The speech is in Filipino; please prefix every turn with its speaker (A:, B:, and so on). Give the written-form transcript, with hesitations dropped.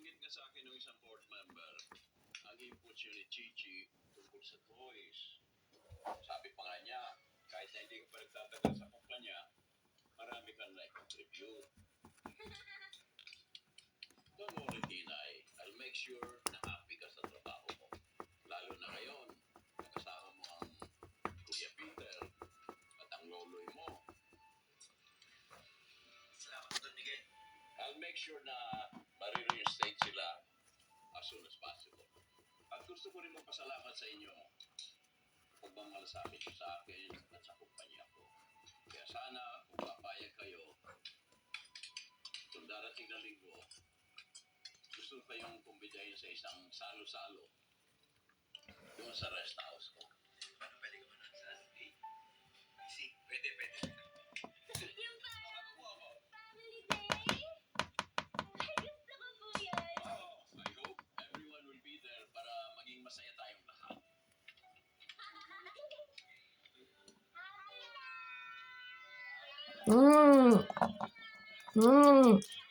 A: Nabanggit nga sa akin ng isang board member, ang input niya ni Chichi tungkol sa toys. Sabi pa nga niya, kahit na hindi ka pa nagtatagal sa kumpanya, marami kang na-contribute. Don't worry, Tinay. I'll make sure na happy ka sa trabaho mo. Lalo na ngayon, nakasama mo ang Kuya Peter at ang loloy mo. Salamat doon, Miguel. I'll make sure na marireinstate sila as soon as possible. At gusto ko rin magpasalamat sa inyo kung pagmamalasakit nyo sa akin at sa kumpanya ko. Kaya sana kung papayag kayo, kung darating na linggo, gusto ko kayong kumbidahin sa isang salo-salo doon sa rest house ko. Ano pwede ko na sa easy? Pwede.
B: Yung parang family day? Ay, gusto ko po yan.
A: I hope everyone will be there para maging masaya tayong lahat.
B: Mmm. Mmm.